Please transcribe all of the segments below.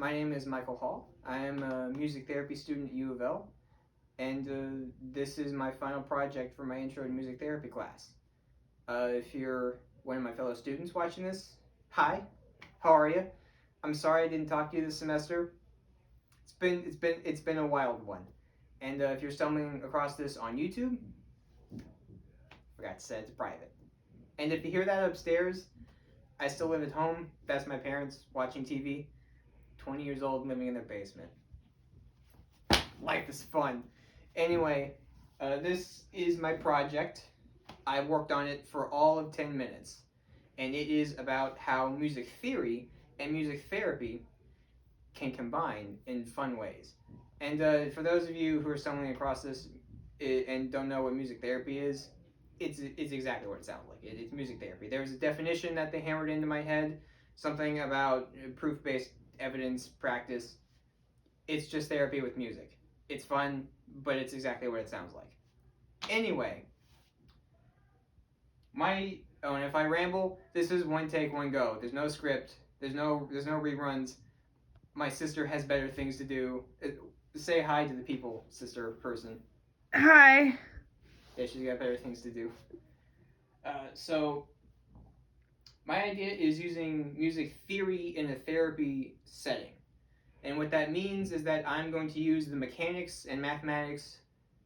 my name is Michael Hall. I am a music therapy student at U of L, and this is my final project for my intro to music therapy class. If you're one of my fellow students watching this, hi, how are you? I'm sorry I didn't talk to you this semester. It's been a wild one, and if you're stumbling across this on YouTube, forgot to say it's private. And if you hear that upstairs, I still live at home. That's my parents watching TV. 20 years old, living in their basement. Life is fun. Anyway, this is my project. I worked on it for all of 10 minutes. And it is about how music theory and music therapy can combine in fun ways. And for those of you who are stumbling across this and don't know what music therapy is, it's exactly what it sounds like. It's music therapy. There's a definition that they hammered into my head, something about proof-based evidence practice. It's just therapy with music. It's fun, but it's exactly what it sounds like. Anyway, and if I ramble, this is one take, one go. There's no script. There's no reruns. My sister has better things to do. Say hi to the people, sister person. Hi. Yeah, she's got better things to do. So, my idea is using music theory in a therapy setting. And what that means is that I'm going to use the mechanics and mathematics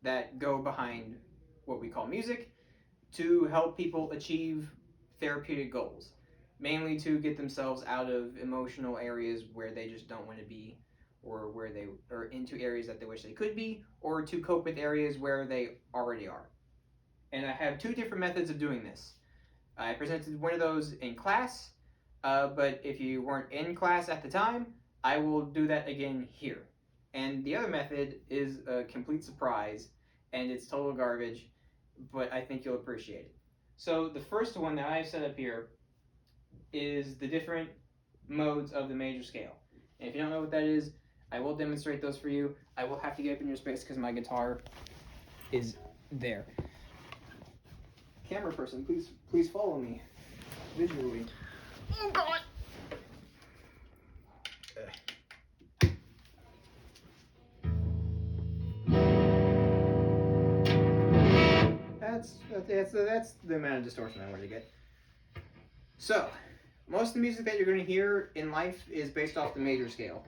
that go behind what we call music to help people achieve therapeutic goals. Mainly to get themselves out of emotional areas where they just don't want to be, or where they are into areas that they wish they could be, or to cope with areas where they already are. And I have two different methods of doing this. I presented one of those in class, but if you weren't in class at the time, I will do that again here. And the other method is a complete surprise, and it's total garbage, but I think you'll appreciate it. So the first one that I've set up here is the different modes of the major scale. And if you don't know what that is, I will demonstrate those for you. I will have to get up in your space because my guitar is there. Camera person, please follow me visually. Oh God. That's the amount of distortion I wanted to get. So, most of the music that you're going to hear in life is based off the major scale.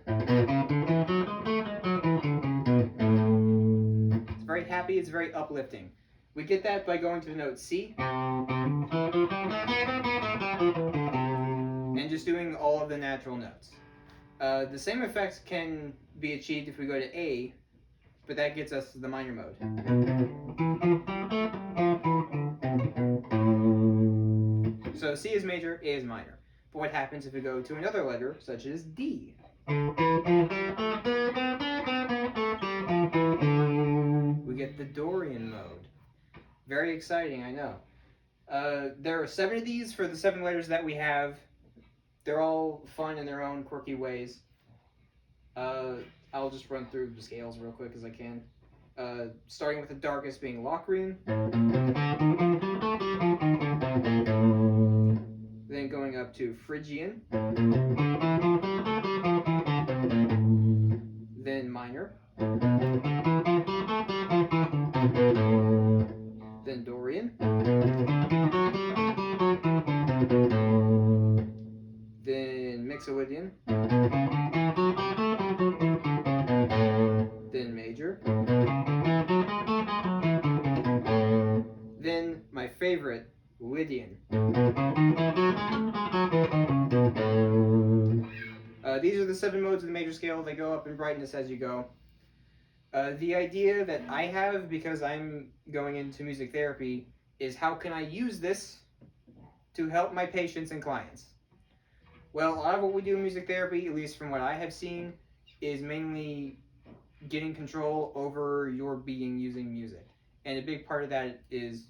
It's very happy, it's very uplifting. We get that by going to the note C and just doing all of the natural notes. The same effects can be achieved if we go to A, but that gets us to the minor mode. So C is major, A is minor. But what happens if we go to another letter, such as D? We get the Dorian mode. Very exciting, I know. There are 7 of these for the 7 letters that we have. They're all fun in their own quirky ways. I'll just run through the scales real quick as I can. Starting with the darkest being Locrian. Then going up to Phrygian. Then minor. Then Dorian. Then Mixolydian. Then major. Then my favorite, Lydian. These are the 7 modes of the major scale. They go up in brightness as you go. The idea that I have, because I'm going into music therapy, is how can I use this to help my patients and clients? Well, a lot of what we do in music therapy, at least from what I have seen, is mainly getting control over your being using music. And a big part of that is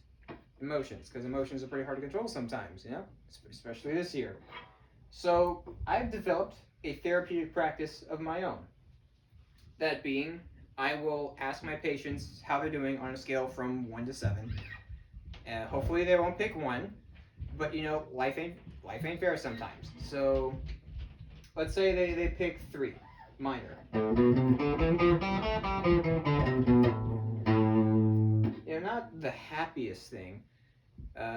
emotions, because emotions are pretty hard to control sometimes, you know, especially this year. So I've developed a therapeutic practice of my own. That being, I will ask my patients how they're doing on a scale from 1 to 7. Hopefully they won't pick 1, but you know, life ain't fair sometimes. So let's say they pick 3. minor. Not the happiest thing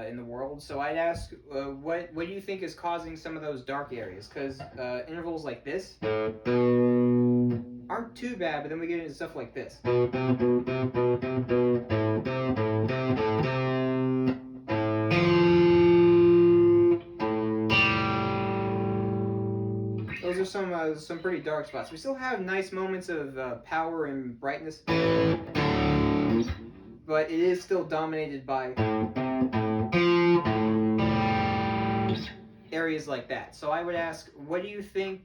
in the world. So I'd ask, what do you think is causing some of those dark areas? Because intervals like this aren't too bad, but then we get into stuff like this. Those are some pretty dark spots. We still have nice moments of power and brightness, but it is still dominated by areas like that. So I would ask, what do you think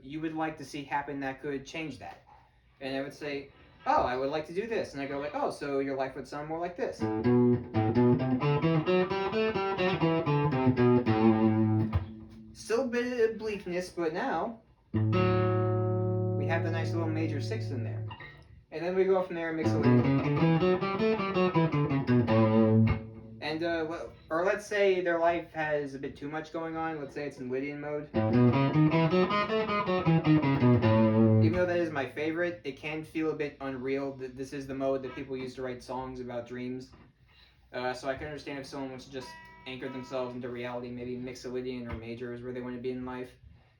you would like to see happen that could change that? And I would say, oh, I would like to do this. And I go like, oh, so your life would sound more like this. Still a bit of bleakness, but now we have the nice little major 6 in there. And then we go from there and mix it with. And, or let's say their life has a bit too much going on. Let's say it's in Lydian mode. Even though that is my favorite, it can feel a bit unreal. This is the mode that people use to write songs about dreams. So I can understand if someone wants to just anchor themselves into reality, maybe Mixolydian or major is where they want to be in life.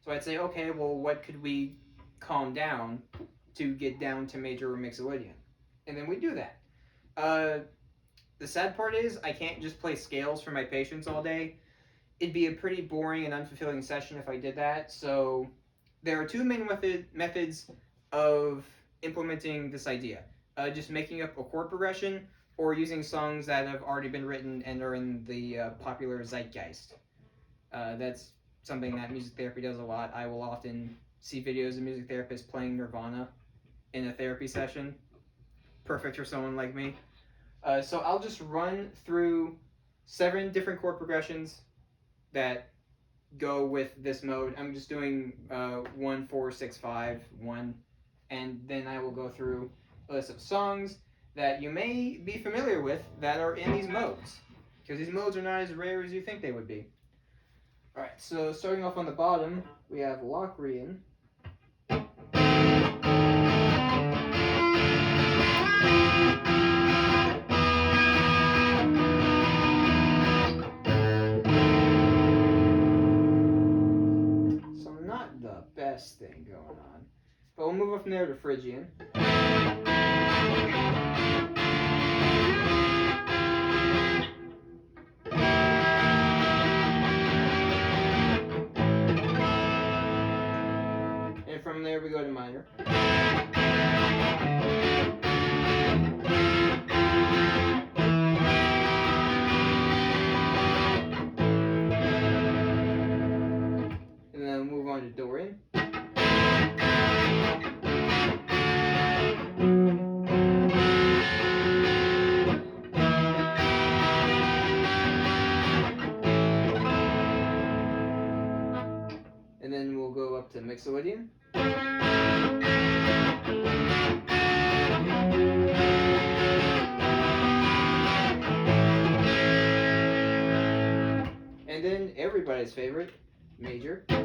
So I'd say, okay, well, what could we calm down to get down to major or Mixolydian? And then we do that. The sad part is I can't just play scales for my patients all day. It'd be a pretty boring and unfulfilling session if I did that. So there are two main methods of implementing this idea. Just making up a chord progression or using songs that have already been written and are in the popular zeitgeist. That's something that music therapy does a lot. I will often see videos of music therapists playing Nirvana in a therapy session. Perfect for someone like me. So I'll just run through 7 different chord progressions that go with this mode. I'm just doing 1, 4, 6, 5, 1, and then I will go through a list of songs that you may be familiar with that are in these modes, because these modes are not as rare as you think they would be. Alright, so starting off on the bottom, we have Locrian. So not the best thing going on. But we'll move up from there to Phrygian. And from there we go to minor. And then move on to Dorian. And then we'll go up to Mixolydian. And then everybody's favorite, major. And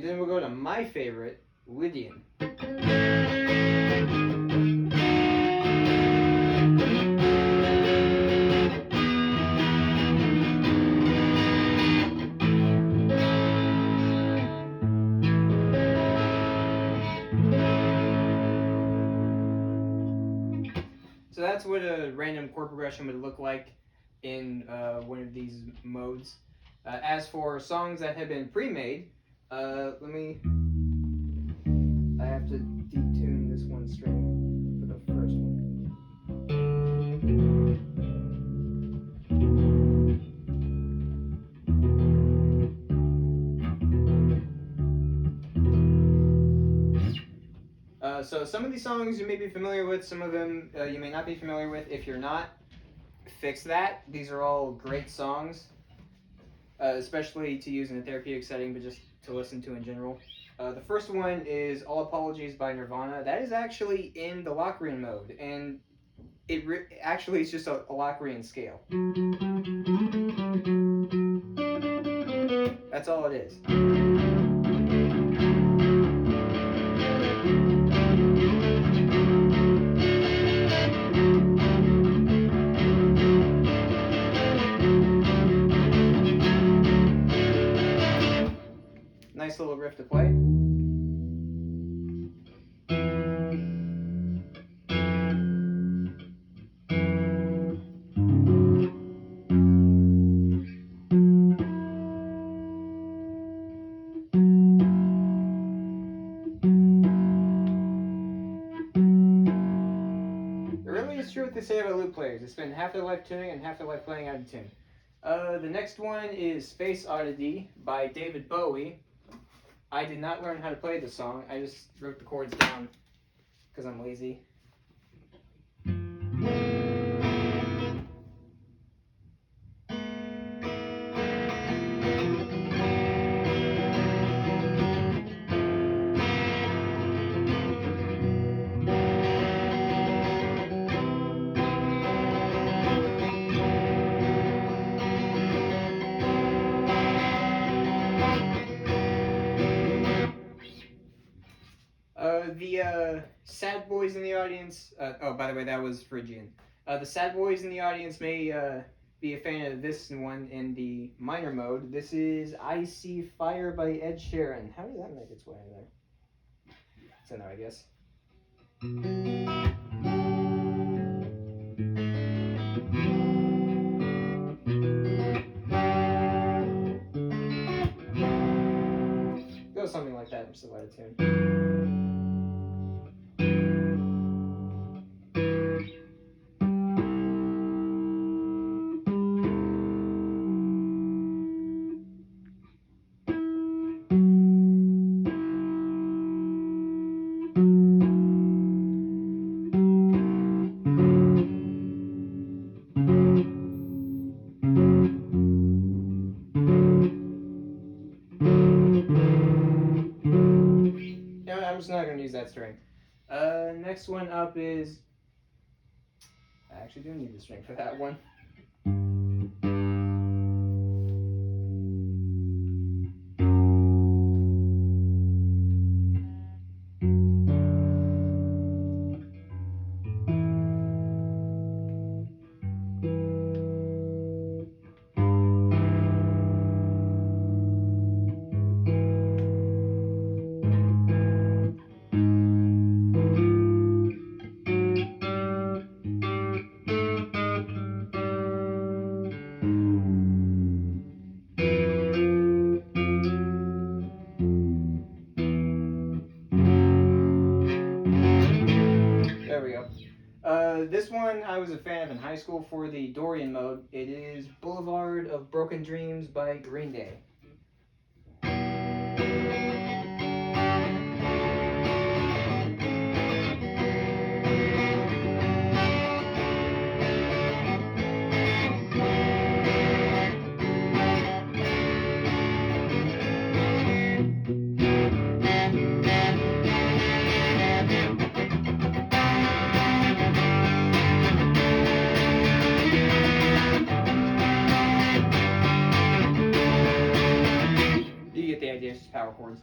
then we'll go to my favorite, Lydian. So that's what a random chord progression would look like in one of these modes. As for songs that have been pre-made, I have to detune this one string for the first one. So some of these songs you may be familiar with, some of them you may not be familiar with. If you're not, fix that. These are all great songs, especially to use in a therapeutic setting, but just to listen to in general. The first one is All Apologies by Nirvana. That is actually in the Locrian mode, and Actually it's just a Locrian scale. That's all it is. Nice little riff to play. It's true what they say about lute players. They spend half their life tuning and half their life playing out of tune. The next one is Space Oddity by David Bowie. I did not learn how to play this song. I just wrote the chords down because I'm lazy. The sad boys in the audience. Oh, by the way, that was Phrygian. The sad boys in the audience may be a fan of this one in the minor mode. This is I See Fire by Ed Sheeran. How did that make its way in there? It's in there, I guess. Goes something like that. I'm still out of tune. I'm just not going to use that string. Next one up is... I actually do need the string for that one. This one I was a fan of in high school for the Dorian mode. It is Boulevard of Broken Dreams by Green Day. Power chords.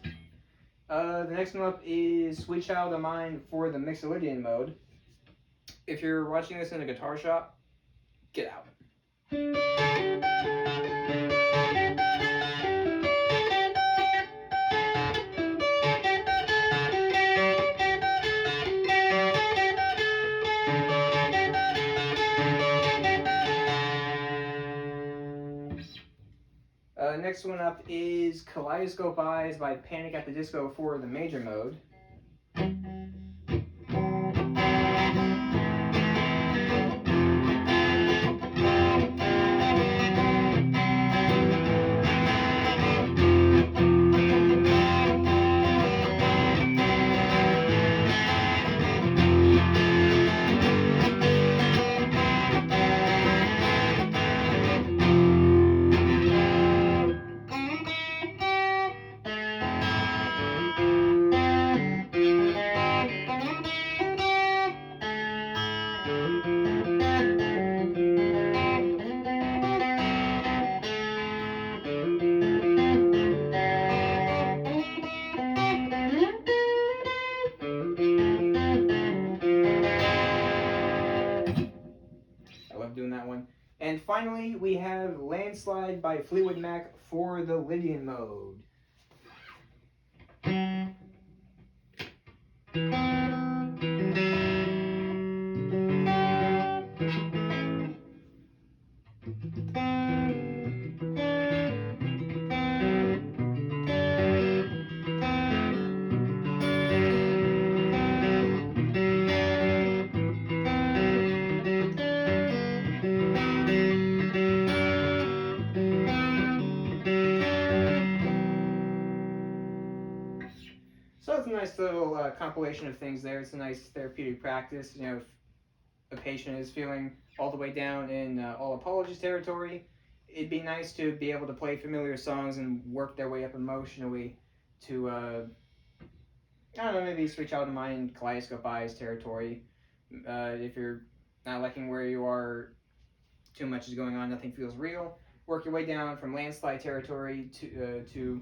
The next one up is Sweet Child of Mine for the Mixolydian mode. If you're watching this in a guitar shop, get out. Next one up is Kaleidoscope Eyes by Panic at the Disco for the major mode. finally, we have Landslide by Fleetwood Mac for the Lydian mode. So it's a nice little compilation of things there. It's a nice therapeutic practice. You know, if a patient is feeling all the way down in all apologies territory, it'd be nice to be able to play familiar songs and work their way up emotionally to, I don't know, maybe Sweet Child of Mine, Kaleidoscope Eyes territory. If you're not liking where you are, too much is going on, nothing feels real. Work your way down from Landslide territory to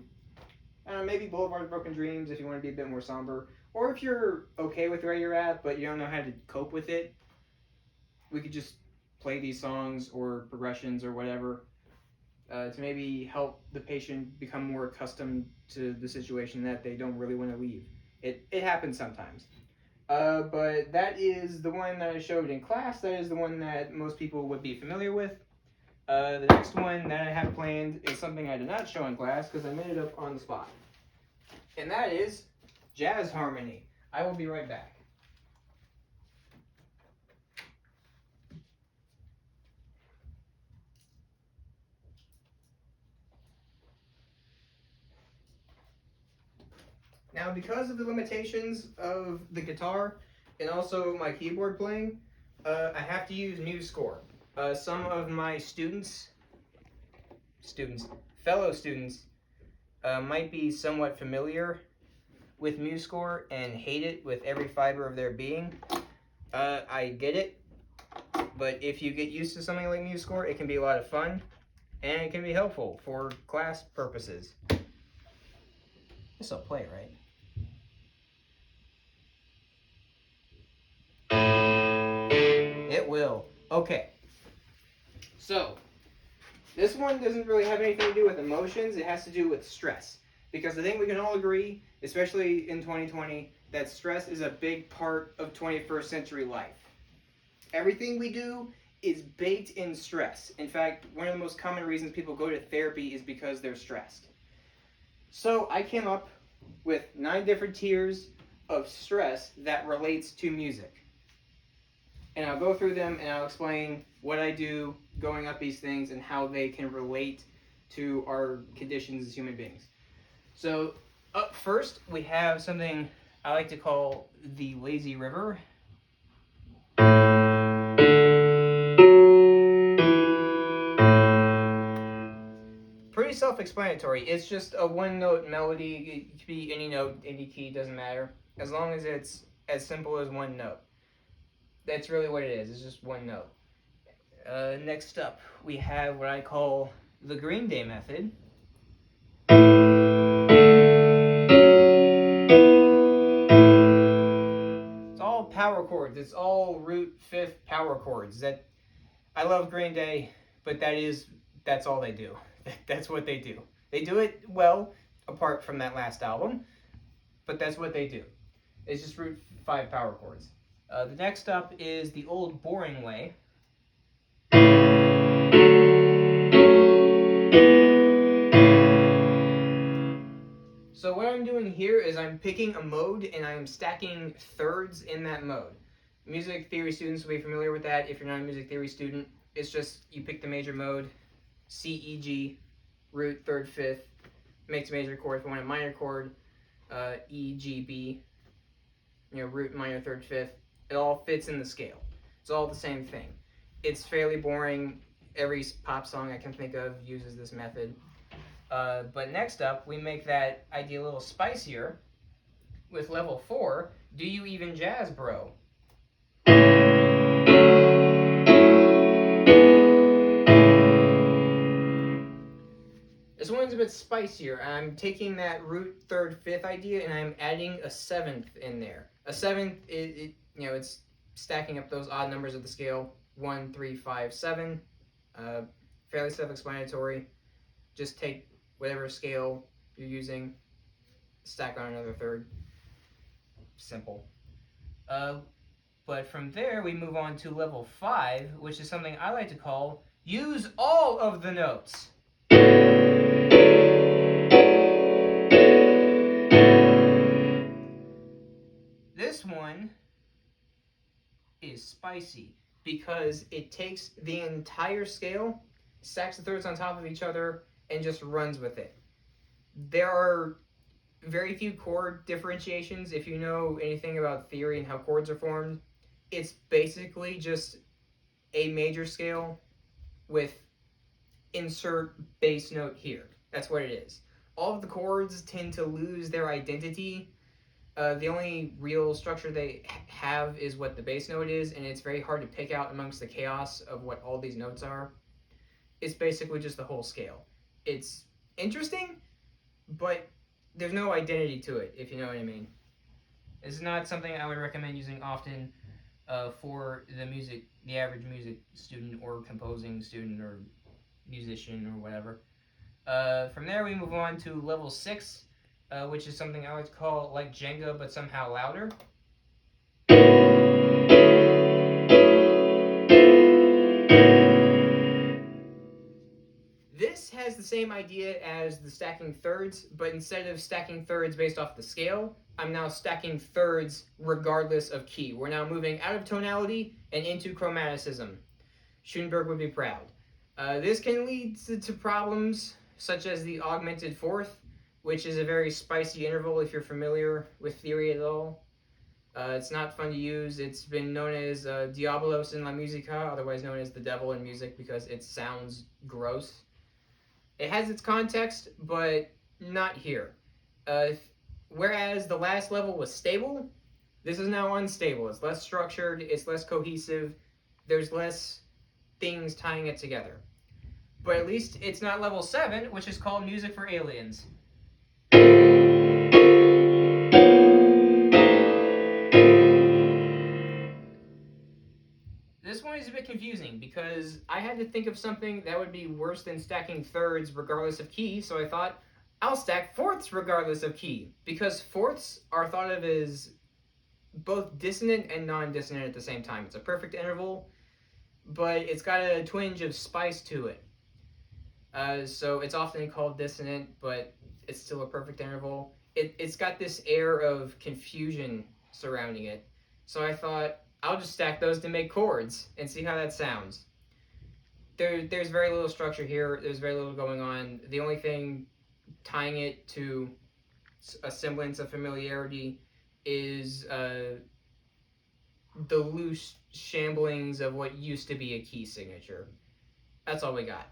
maybe Boulevard of Broken Dreams if you want to be a bit more somber. Or if you're okay with where you're at, but you don't know how to cope with it, we could just play these songs or progressions or whatever to maybe help the patient become more accustomed to the situation that they don't really want to leave. It happens sometimes. But that is the one that I showed in class. That is the one that most people would be familiar with. The next one that I have planned is something I did not show in class because I made it up on the spot. And that is Jazz Harmony. I will be right back. Now, because of the limitations of the guitar and also my keyboard playing, I have to use MuseScore. Some of my fellow students, might be somewhat familiar with MuseScore and hate it with every fiber of their being. I get it, but if you get used to something like MuseScore, it can be a lot of fun and it can be helpful for class purposes. This will play, right? It will. Okay. So, this one doesn't really have anything to do with emotions. It has to do with stress. Because I think we can all agree, especially in 2020, that stress is a big part of 21st century life. Everything we do is baked in stress. In fact, one of the most common reasons people go to therapy is because they're stressed. So I came up with 9 different tiers of stress that relates to music. And I'll go through them and I'll explain what I do going up these things and how they can relate to our conditions as human beings. So up first, we have something I like to call the lazy river. Pretty self-explanatory. It's just a one-note melody. It could be any note, any key, doesn't matter. As long as it's as simple as one note. That's really what it is. It's just one note. Next up, we have what I call the Green Day method. It's all power chords. It's all root fifth power chords. That I love Green Day, but that's all they do. That's what they do. They do it well, apart from that last album, but that's what they do. It's just root 5 power chords. The next up is the old boring way. So what I'm doing here is I'm picking a mode and I'm stacking thirds in that mode. Music theory students will be familiar with that. If you're not a music theory student, it's just you pick the major mode, C, E, G, root, third, fifth, mixed major chord. If you want a minor chord, E, G, B, root, minor, third, fifth. It all fits in the scale. It's all the same thing. It's fairly boring. Every pop song I can think of uses this method. But next up, we make that idea a little spicier with level 4, Do You Even Jazz, Bro? This one's a bit spicier. I'm taking that root, third, fifth idea and I'm adding a 7th in there. A 7th, it's stacking up those odd numbers of the scale, 1, 3, 5, 7. Fairly self-explanatory. Just take whatever scale you're using, stack on another third. Simple. But from there, we move on to level 5, which is something I like to call use all of the notes. This one is spicy because it takes the entire scale, stacks the thirds on top of each other, and just runs with it. There are very few chord differentiations. If you know anything about theory and how chords are formed, it's basically just a major scale with insert bass note here. That's what it is. All of the chords tend to lose their identity. The only real structure they have is what the bass note is, and it's very hard to pick out amongst the chaos of what all these notes are. It's basically just the whole scale. It's interesting, but there's no identity to it, if you know what I mean. It's not something I would recommend using often for the average music student or composing student or musician or whatever. From there, we move on to level 6, which is something I like to call like Jenga, but somehow louder. This has the same idea as the stacking thirds, but instead of stacking thirds based off the scale, I'm now stacking thirds regardless of key. We're now moving out of tonality and into chromaticism. Schoenberg would be proud. This can lead to problems such as the augmented fourth, which is a very spicy interval if you're familiar with theory at all. It's not fun to use. It's been known as Diabolos in la Musica, otherwise known as the devil in music, because it sounds gross. It has its context, but not here. Whereas the last level was stable, this is now unstable. It's less structured, it's less cohesive, there's less things tying it together. But at least it's not level 7, which is called Music for Aliens. This one is a bit confusing because I had to think of something that would be worse than stacking thirds regardless of key, so I thought I'll stack fourths regardless of key, because fourths are thought of as both dissonant and non-dissonant at the same time. It's a perfect interval, but it's got a twinge of spice to it. So it's often called dissonant, but it's still a perfect interval. It's got this air of confusion surrounding it. So I thought, I'll just stack those to make chords and see how that sounds. There's very little structure here. There's very little going on. The only thing tying it to a semblance of familiarity is the loose shamblings of what used to be a key signature. That's all we got.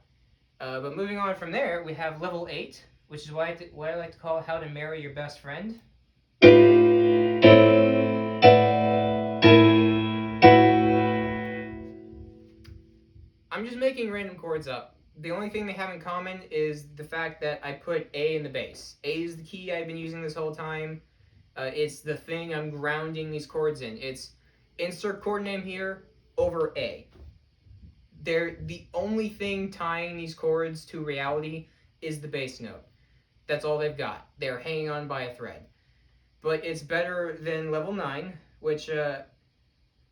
But moving on from there, we have level 8, which is what I like to call how to marry your best friend. I'm just making random chords up. The only thing they have in common is the fact that I put A in the bass. A is the key I've been using this whole time. It's the thing I'm grounding these chords in. It's insert chord name here over A. The only thing tying these chords to reality is the bass note. That's all they've got. They're hanging on by a thread. But it's better than level 9, which,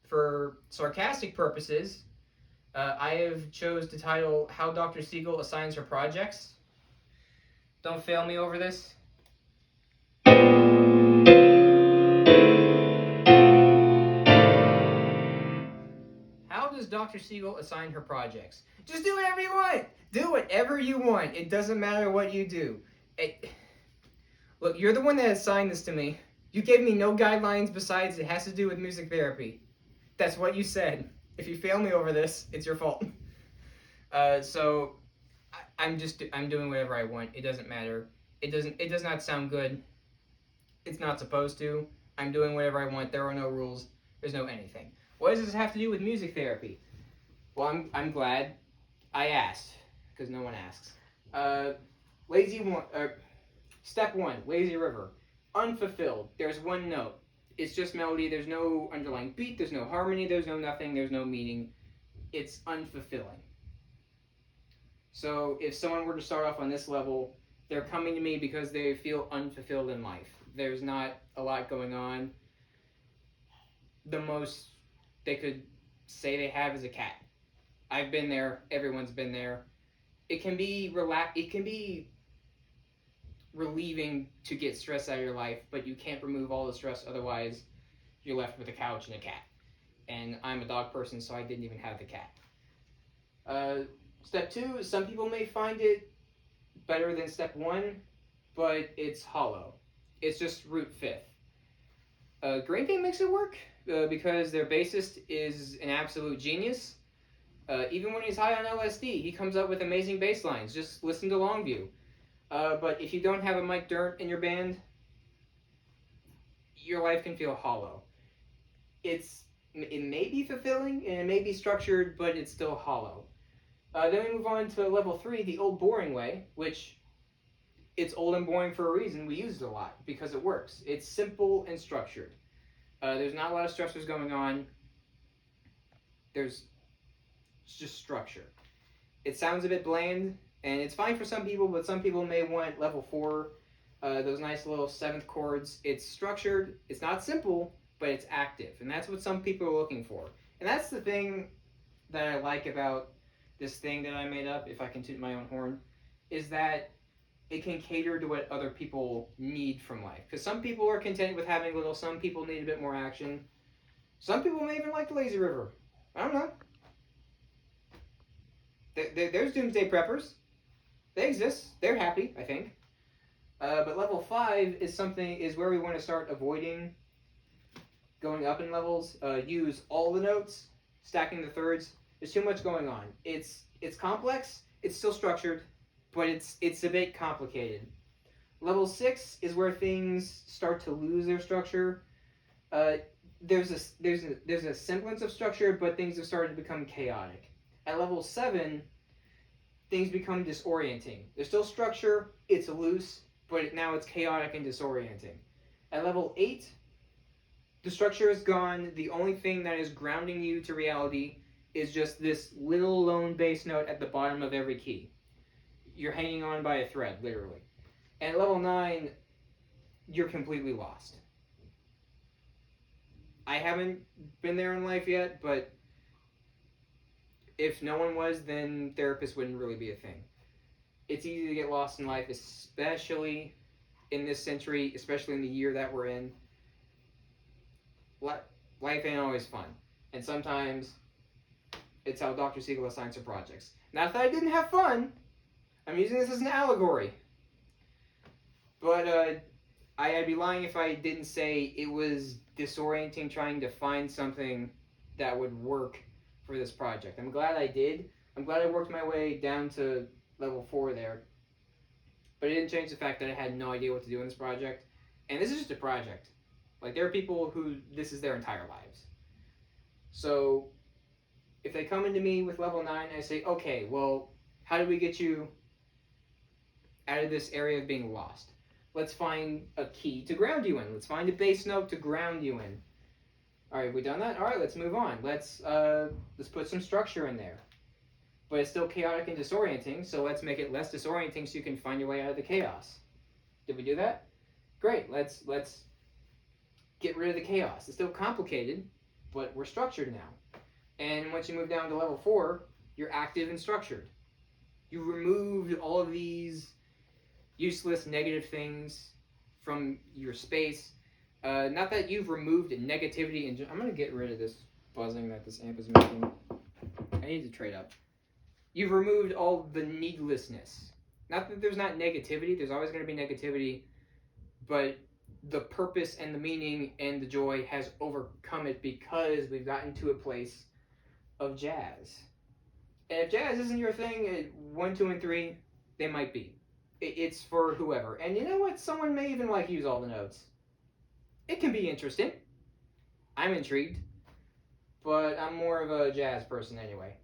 for sarcastic purposes, I have chose to title How Dr. Siegel Assigns Her Projects. Don't fail me over this. How does Dr. Siegel assign her projects? Just do whatever you want. Do whatever you want. It doesn't matter what you do. Look, you're the one that assigned this to me. You gave me no guidelines besides it has to do with music therapy. That's what you said. If you fail me over this, it's your fault. So I'm doing whatever I want. It doesn't matter. It does not sound good. It's not supposed to. I'm doing whatever I want. There are no rules. There's no anything. What does this have to do with music therapy? Well, I'm glad I asked, because no one asks. Step 1, lazy river. Unfulfilled. There's one note. It's just melody. There's no underlying beat. There's no harmony. There's no nothing. There's no meaning. It's unfulfilling. So if someone were to start off on this level, they're coming to me because they feel unfulfilled in life. There's not a lot going on. The most they could say they have is a cat. I've been there. Everyone's been there. It can be It can be relieving to get stress out of your life, but you can't remove all the stress. Otherwise, you're left with a couch and a cat. And I'm a dog person, so I didn't even have the cat. Step 2, some people may find it better than step 1, but it's hollow. It's just root 5th. Green Day makes it work because their bassist is an absolute genius. Even when he's high on LSD, he comes up with amazing bass lines. Just listen to Longview. But if you don't have a Mike Dirnt in your band, your life can feel hollow. It may be fulfilling and it may be structured, but it's still hollow. Then we move on to level 3, the old boring way, which it's old and boring for a reason. We use it a lot because it works. It's simple and structured. There's not a lot of stressors going on. There's just structure. It sounds a bit bland, and it's fine for some people, but some people may want level 4, those nice little 7th chords. It's structured. It's not simple, but it's active, and that's what some people are looking for. And that's the thing that I like about this thing that I made up, if I can toot my own horn, is that it can cater to what other people need from life. Because some people are content with having little, some people need a bit more action. Some people may even like the lazy river. I don't know. There's doomsday preppers. They exist. They're happy, I think. But level 5 is where we want to start avoiding going up in levels. Use all the notes, stacking the thirds. There's too much going on. It's complex. It's still structured, but it's a bit complicated. Level 6 is where things start to lose their structure. There's a semblance of structure, but things have started to become chaotic. At level 7, things become disorienting. There's still structure. It's loose, but now it's chaotic and disorienting. At level 8, the structure is gone. The only thing that is grounding you to reality is just this little lone bass note at the bottom of every key. You're hanging on by a thread, literally. And at level 9, you're completely lost. I haven't been there in life yet, but if no one was, then therapists wouldn't really be a thing. It's easy to get lost in life, especially in this century, especially in the year that we're in. Life ain't always fun. And sometimes it's how Dr. Siegel assigns her projects. Not that I didn't have fun. I'm using this as an allegory. But I'd be lying if I didn't say it was disorienting trying to find something that would work for this project. I'm glad I did. I'm glad I worked my way down to level 4 there. But it didn't change the fact that I had no idea what to do in this project. And this is just a project. Like, there are people who this is their entire lives. So if they come into me with level 9, I say, okay, well, how do we get you out of this area of being lost? Let's find a key to ground you in. Let's find a bass note to ground you in. All right, we done that? All right, let's move on. Let's put some structure in there. But it's still chaotic and disorienting, so let's make it less disorienting so you can find your way out of the chaos. Did we do that? Great. Let's get rid of the chaos. It's still complicated, but we're structured now. And once you move down to level 4, you're active and structured. You removed all of these useless negative things from your space. Not that you've removed negativity. I'm going to get rid of this buzzing that this amp is making. I need to trade up. You've removed all the needlessness. Not that there's not negativity. There's always going to be negativity. But the purpose and the meaning and the joy has overcome it because we've gotten to a place of jazz. And if jazz isn't your thing, 1, 2, and 3, they might be. It's for whoever. And you know what? Someone may even use all the notes. It can be interesting. I'm intrigued. But I'm more of a jazz person anyway.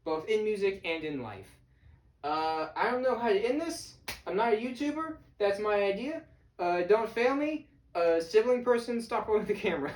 Both in music and in life. I don't know how to end this. I'm not a YouTuber. That's my idea. Don't fail me. Sibling person, stop holding the camera.